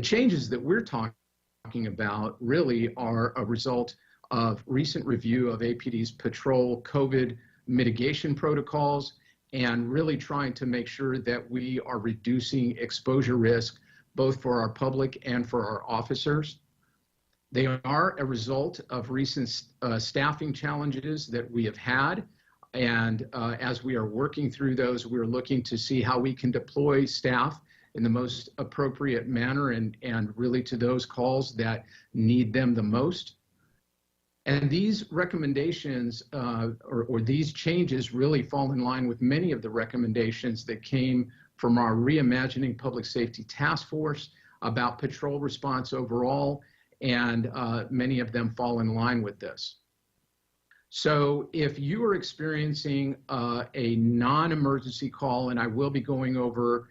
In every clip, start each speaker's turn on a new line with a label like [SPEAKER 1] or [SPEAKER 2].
[SPEAKER 1] changes that we're talking about really are a result of recent review of APD's patrol COVID mitigation protocols and really trying to make sure that we are reducing exposure risk both for our public and for our officers. They are a result of recent staffing challenges that we have had. And as we are working through those, we're looking to see how we can deploy staff in the most appropriate manner and really to those calls that need them the most. And these recommendations or these changes really fall in line with many of the recommendations that came from our Reimagining Public Safety Task Force about patrol response overall, and many of them fall in line with this. So if you are experiencing a non-emergency call, and I will be going over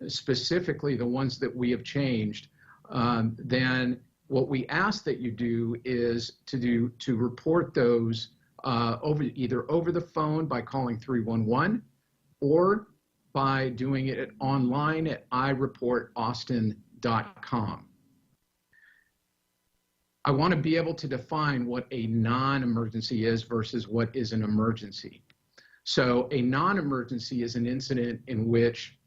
[SPEAKER 1] specifically the ones that we have changed, then what we ask that you do is to report those either over the phone by calling 311 or by doing it online at ireportaustin.com. I want to be able to define what a non-emergency is versus what is an emergency. So a non-emergency is an incident in which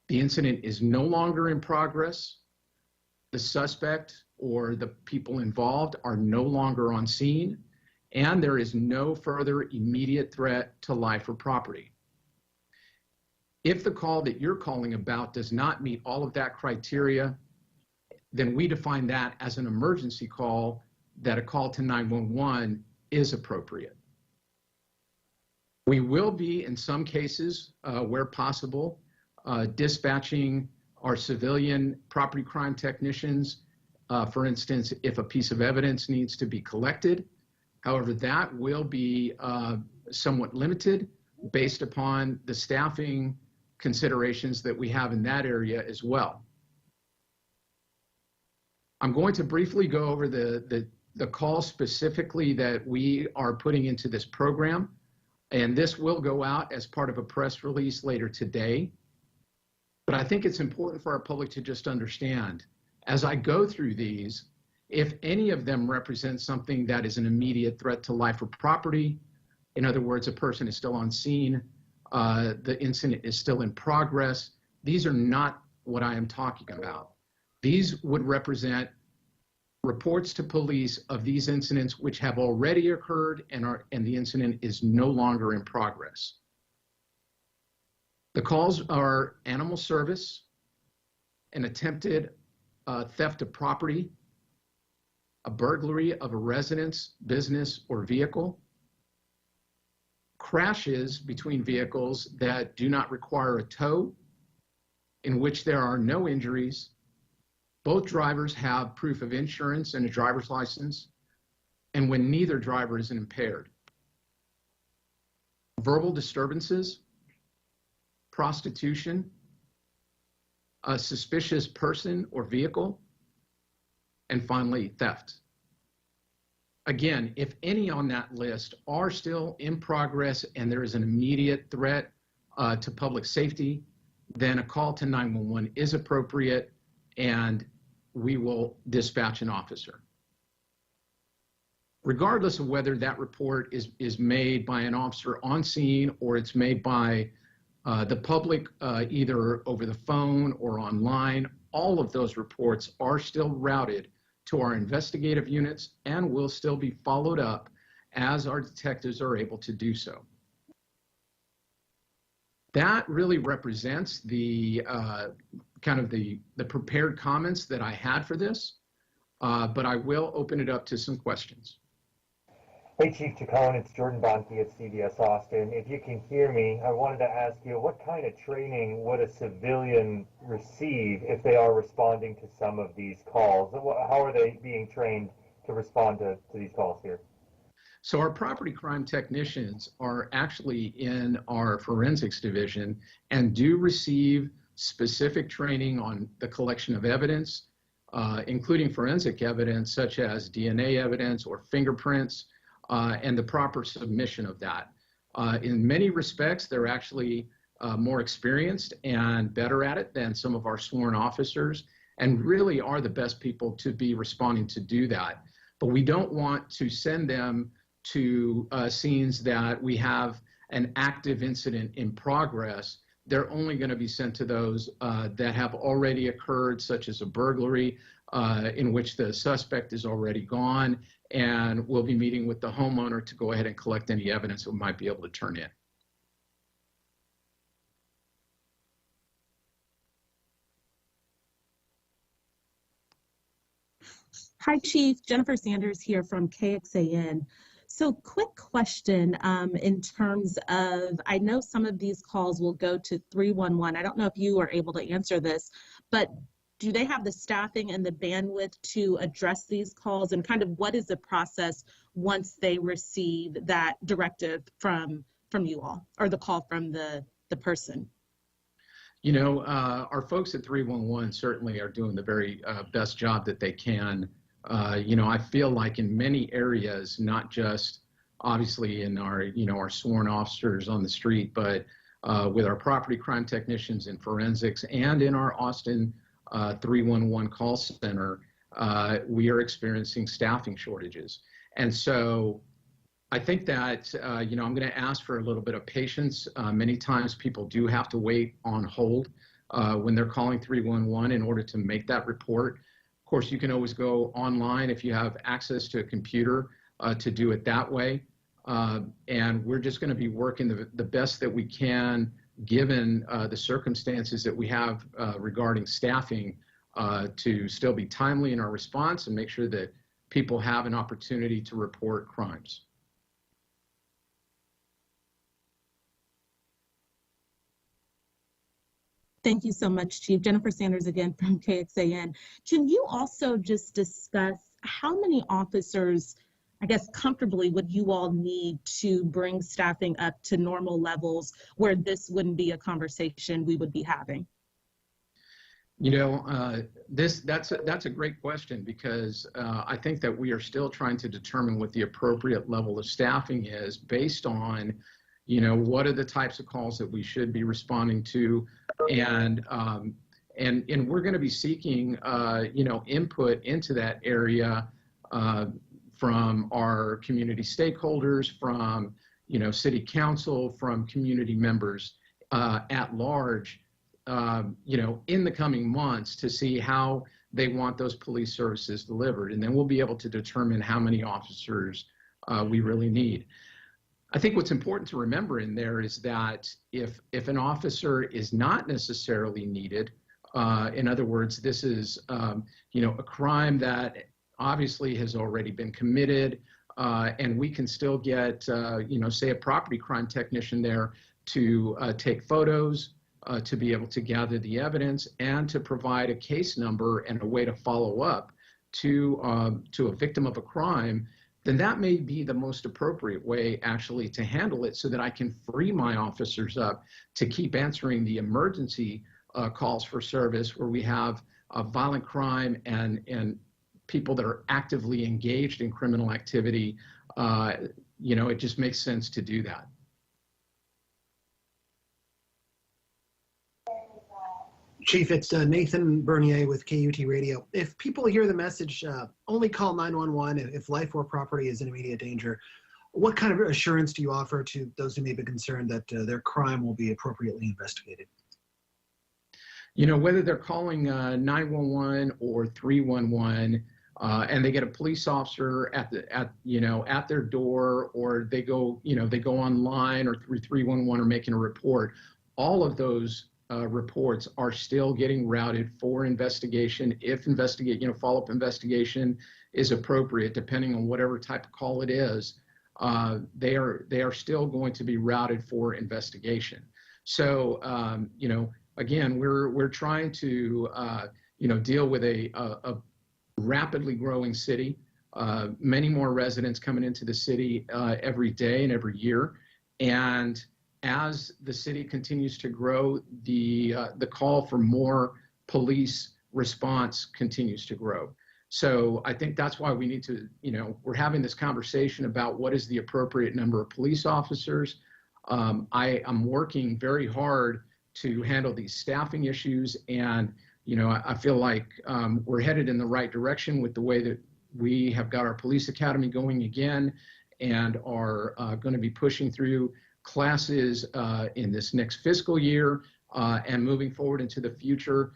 [SPEAKER 1] the incident is no longer in progress, the suspect or the people involved are no longer on scene, and there is no further immediate threat to life or property. If the call that you're calling about does not meet all of that criteria, then we define that as an emergency call, that a call to 911 is appropriate. We will be, in some cases, where possible, dispatching our civilian property crime technicians, for instance, if a piece of evidence needs to be collected. However, that will be somewhat limited based upon the staffing considerations that we have in that area as well. I'm going to briefly go over the call specifically that we are putting into this program, and this will go out as part of a press release later today. But I think it's important for our public to just understand, as I go through these, if any of them represent something that is an immediate threat to life or property, in other words, a person is still on scene, the incident is still in progress, these are not what I am talking about. These would represent reports to police of these incidents which have already occurred and the incident is no longer in progress. The calls are animal service, an attempted theft of property, a burglary of a residence, business, or vehicle, crashes between vehicles that do not require a tow, in which there are no injuries, both drivers have proof of insurance and a driver's license, and when neither driver is impaired. Verbal disturbances, prostitution, a suspicious person or vehicle, and finally, theft. Again, if any on that list are still in progress and there is an immediate threat to public safety, then a call to 911 is appropriate and we will dispatch an officer. Regardless of whether that report is made by an officer on scene or it's made by the public either over the phone or online, all of those reports are still routed to our investigative units and will still be followed up as our detectives are able to do so. That really represents the kind of the prepared comments that I had for this, but I will open it up to some questions.
[SPEAKER 2] Hey, Chief Chacon, it's Jordan Bonke at CBS Austin. If you can hear me, I wanted to ask you, what kind of training would a civilian receive if they are responding to some of these calls? How are they being trained to respond to these calls here?
[SPEAKER 1] So our property crime technicians are actually in our forensics division and do receive specific training on the collection of evidence, including forensic evidence such as DNA evidence or fingerprints, and the proper submission of that. In many respects, they're actually more experienced and better at it than some of our sworn officers. and really are the best people to be responding to do that. But we don't want to send them to scenes that we have an active incident in progress. They're only going to be sent to those that have already occurred, such as a burglary in which the suspect is already gone, and we'll be meeting with the homeowner to go ahead and collect any evidence that we might be able to turn in.
[SPEAKER 3] Hi, Chief. Jennifer Sanders here from KXAN. So quick question in terms of, I know some of these calls will go to 311. I don't know if you are able to answer this, but do they have the staffing and the bandwidth to address these calls, and kind of what is the process once they receive that directive from you all, or the call from the person?
[SPEAKER 1] You know, our folks at 311 certainly are doing the very best job that they can. You know, I feel like in many areas, not just obviously in our, you know, our sworn officers on the street, but with our property crime technicians in forensics and in our Austin 311 call center, we are experiencing staffing shortages. And so I think that, you know, I'm going to ask for a little bit of patience. Many times people do have to wait on hold when they're calling 311 in order to make that report. Of course, you can always go online if you have access to a computer to do it that way. And we're just going to be working the best that we can, given the circumstances that we have regarding staffing, to still be timely in our response and make sure that people have an opportunity to report crimes.
[SPEAKER 3] Thank you so much, Chief. Jennifer Sanders again from KXAN. Can you also just discuss how many officers, I guess, comfortably would you all need to bring staffing up to normal levels where this wouldn't be a conversation we would be having?
[SPEAKER 1] You know, that's a great question, because I think that we are still trying to determine what the appropriate level of staffing is based on, you know, what are the types of calls that we should be responding to, and we're going to be seeking, you know, input into that area from our community stakeholders, from, you know, city council, from community members at large, you know, in the coming months to see how they want those police services delivered. And then we'll be able to determine how many officers we really need. I think what's important to remember in there is that if an officer is not necessarily needed, in other words, this is, you know, a crime that obviously has already been committed, and we can still get, you know, say a property crime technician there to take photos, to be able to gather the evidence, and to provide a case number and a way to follow up to a victim of a crime, then that may be the most appropriate way actually to handle it, so that I can free my officers up to keep answering the emergency calls for service where we have violent crime and people that are actively engaged in criminal activity. You know, it just makes sense to do that.
[SPEAKER 4] Chief, it's Nathan Bernier with KUT Radio. If people hear the message, only call 911 if life or property is in immediate danger, what kind of assurance do you offer to those who may be concerned that their crime will be appropriately investigated?
[SPEAKER 1] You know, whether they're calling 911 or 311, and they get a police officer at their door, or they go, you know, they go online or through 311 or making a report, all of those reports are still getting routed for investigation. If follow-up investigation is appropriate, depending on whatever type of call it is, they are still going to be routed for investigation. So, you know, again, we're trying to, you know, deal with a rapidly growing city, many more residents coming into the city every day and every year, and as the city continues to grow, the call for more police response continues to grow. So I think that's why we need to, you know, we're having this conversation about what is the appropriate number of police officers. I am working very hard to handle these staffing issues, and, I feel like we're headed in the right direction with the way that we have got our police academy going again and are going to be pushing through classes in this next fiscal year and moving forward into the future.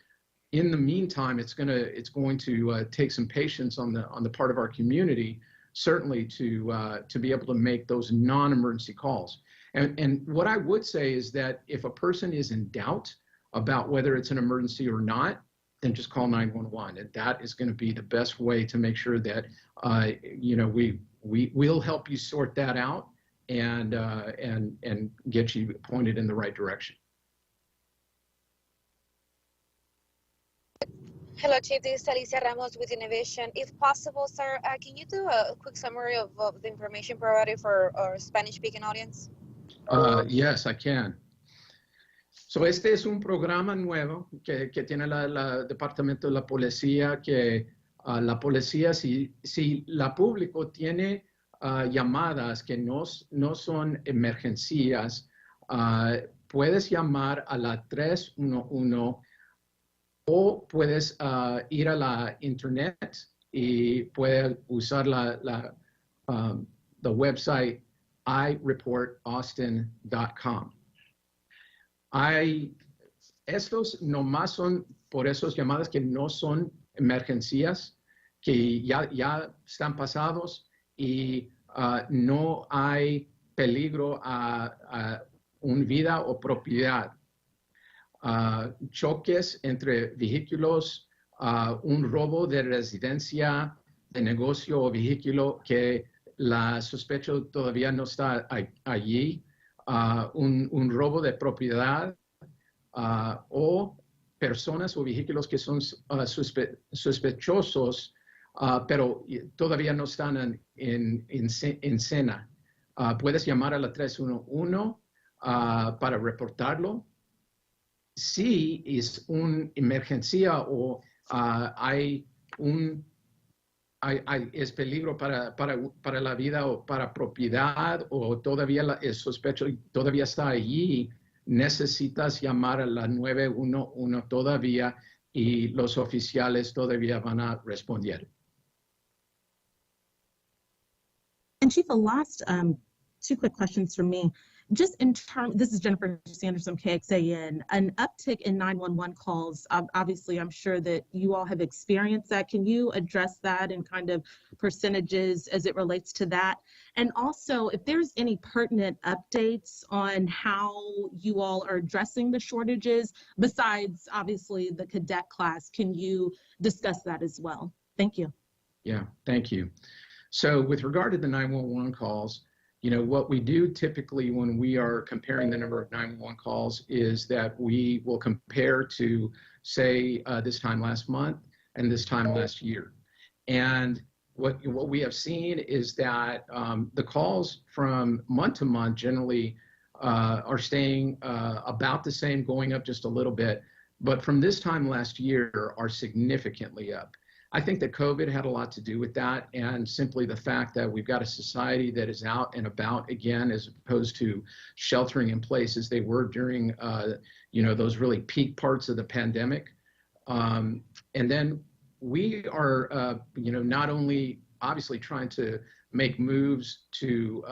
[SPEAKER 1] In the meantime, it's going to take some patience on the part of our community, certainly to be able to make those non-emergency calls. And what I would say is that if a person is in doubt about whether it's an emergency or not, then just call 911. And that is going to be the best way to make sure that we'll help you sort that out and get you pointed in the right direction.
[SPEAKER 5] Hello, Chief. This is Alicia Ramos with Innovation. If possible, sir, can you do a quick summary of the information provided for our Spanish-speaking audience?
[SPEAKER 1] Yes, I can. So este es un programa nuevo que tiene el Departamento de la Policía, que la policía, si la público tiene llamadas que no son emergencias, puedes llamar a la 311 o puedes ir a la internet y puedes usar the website ireportaustin.com. Estos nomás son por esas llamadas que no son emergencias, que ya están pasados y no hay peligro a una vida o propiedad. Choques entre vehículos, un robo de residencia, de negocio o vehículo que la sospecha todavía no está allí, un robo de propiedad o personas o vehículos que son sospechosos, pero todavía no están en escena. Puedes llamar a la 311 para reportarlo. Si es una emergencia o es peligro para la vida o para propiedad o todavía es sospecho y todavía está allí, necesitas llamar a la 911 todavía y los oficiales todavía van a responder.
[SPEAKER 3] And Chief, a last two quick questions from me. Just in terms, this is Jennifer Sanders from KXAN, an uptick in 911 calls. Obviously, I'm sure that you all have experienced that. Can you address that and kind of percentages as it relates to that? And also, if there's any pertinent updates on how you all are addressing the shortages, besides obviously the cadet class, can you discuss that as well? Thank you.
[SPEAKER 1] Yeah, thank you. So with regard to the 911 calls, what we do typically when we are comparing the number of 911 calls is that we will compare to, say, this time last month and this time last year. And what we have seen is that the calls from month to month generally are staying about the same, going up just a little bit, but from this time last year are significantly up. I think that COVID had a lot to do with that, and simply the fact that we've got a society that is out and about again, as opposed to sheltering in place as they were during, those really peak parts of the pandemic. And then we are, not only obviously trying to make moves to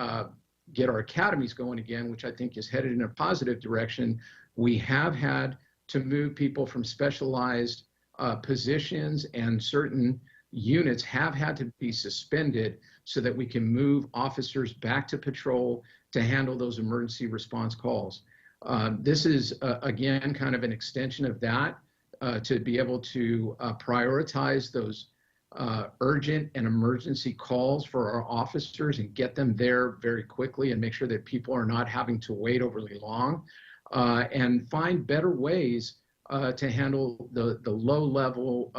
[SPEAKER 1] get our academies going again, which I think is headed in a positive direction. We have had to move people from specialized positions, and certain units have had to be suspended so that we can move officers back to patrol to handle those emergency response calls. This is, again, kind of an extension of that to be able to prioritize those urgent and emergency calls for our officers and get them there very quickly and make sure that people are not having to wait overly long, and find better ways to handle the low-level,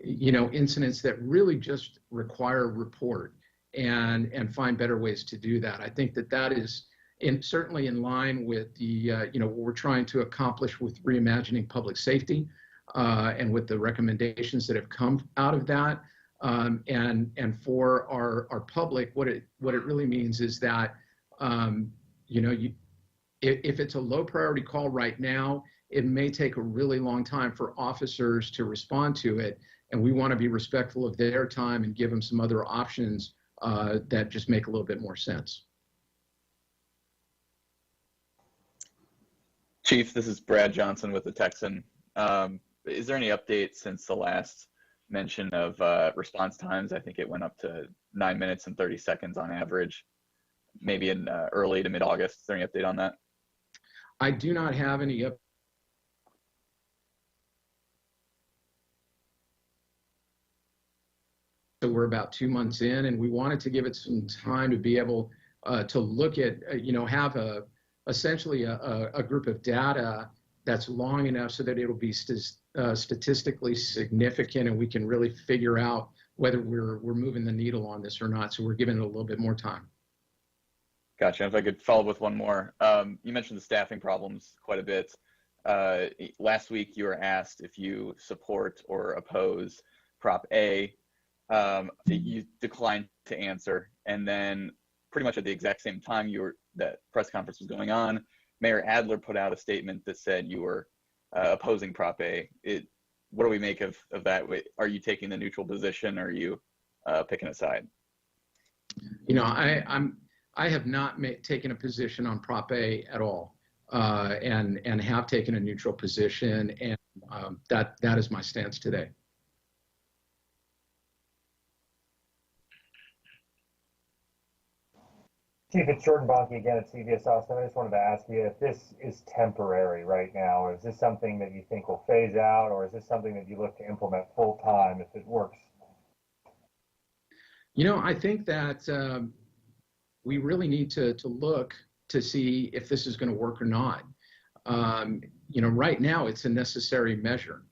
[SPEAKER 1] incidents that really just require report, and find better ways to do that. I think that is certainly in line with the what we're trying to accomplish with reimagining public safety, and with the recommendations that have come out of that. And for our public, what it really means is that if it's a low priority call right now, it may take a really long time for officers to respond to it. And we want to be respectful of their time and give them some other options that just make a little bit more sense.
[SPEAKER 6] Chief, this is Brad Johnson with the Texan. Is there any update since the last mention of response times? I think it went up to 9 minutes and 30 seconds on average, maybe in early to mid-August. Is there any update on that?
[SPEAKER 1] I do not have any update. So we're about 2 months in, and we wanted to give it some time to be able to look at, have essentially a group of data that's long enough so that it'll be statistically significant, and we can really figure out whether we're moving the needle on this or not. So we're giving it a little bit more time.
[SPEAKER 6] Gotcha. If I could follow up with one more. You mentioned the staffing problems quite a bit. Last week you were asked if you support or oppose Prop A. You declined to answer, and then pretty much at the exact same time that press conference was going on, Mayor Adler put out a statement that said you were opposing Prop A. What do we make of that? Are you taking the neutral position, or are you picking a side?
[SPEAKER 1] I have not taken a position on Prop A at all, and have taken a neutral position, and that is my stance today.
[SPEAKER 2] Chief, it's Jordan Bonke again at CBS Austin. I just wanted to ask you if this is temporary right now, or is this something that you think will phase out, or is this something that you look to implement full time if it works?
[SPEAKER 1] I think that we really need to look to see if this is going to work or not. Right now it's a necessary measure,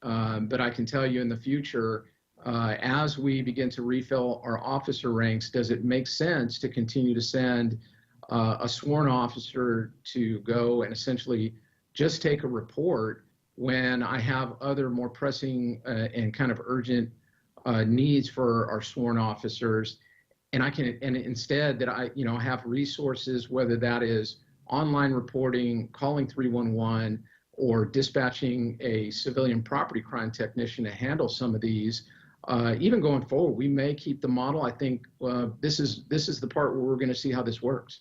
[SPEAKER 1] but I can tell you in the future, as we begin to refill our officer ranks, does it make sense to continue to send a sworn officer to go and essentially just take a report when I have other more pressing and kind of urgent needs for our sworn officers, and instead that I have resources, whether that is online reporting, calling 311, or dispatching a civilian property crime technician to handle some of these. Even going forward, we may keep the model. I think this is the part where we're going to see how this works.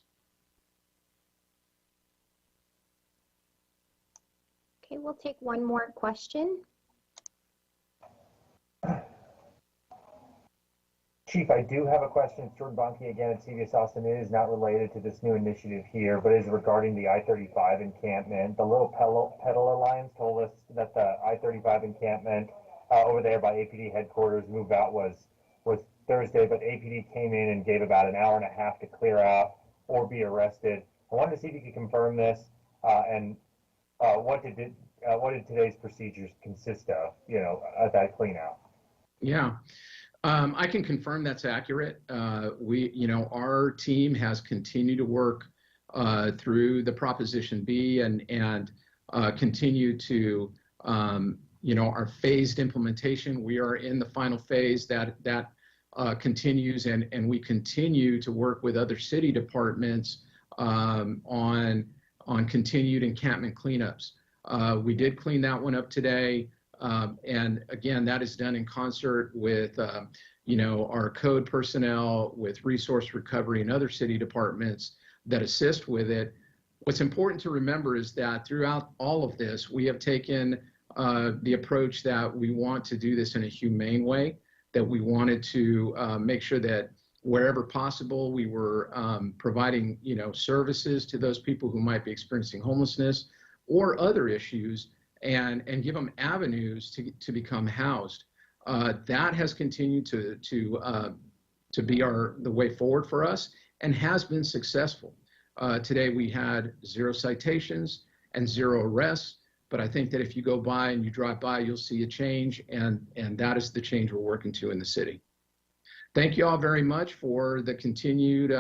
[SPEAKER 7] Okay, we'll take one more question.
[SPEAKER 2] Chief, I do have a question. It's Jordan Bonke again at CBS Austin. It is not related to this new initiative here, but is regarding the I-35 encampment. The Little Pedal Alliance told us that the I-35 encampment over there by APD headquarters move out was Thursday, but APD came in and gave about an hour and a half to clear out or be arrested. I wanted to see if you could confirm this, and what did today's procedures consist of, at that clean out?
[SPEAKER 1] Yeah. I can confirm that's accurate. Our team has continued to work through the Proposition B and continue to, our phased implementation. We are in the final phase that continues, and we continue to work with other city departments on continued encampment cleanups. We did clean that one up today. And again, that is done in concert with, our code personnel, with resource recovery and other city departments that assist with it. What's important to remember is that throughout all of this, we have taken the approach that we want to do this in a humane way, that we wanted to make sure that wherever possible, we were providing, services to those people who might be experiencing homelessness or other issues, and give them avenues to become housed. That has continued to be the way forward for us, and has been successful. Today we had 0 citations and 0 arrests, but I think that if you go by and you drive by, you'll see a change, and that is the change we're working to in the city. Thank you all very much for the continued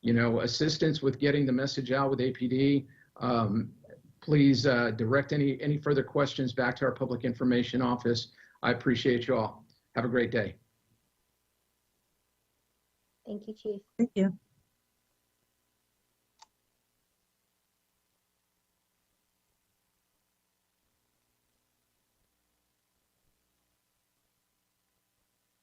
[SPEAKER 1] assistance with getting the message out with APD. Please direct any further questions back to our Public Information Office. I appreciate you all. Have a great day.
[SPEAKER 7] Thank you, Chief.
[SPEAKER 3] Thank you.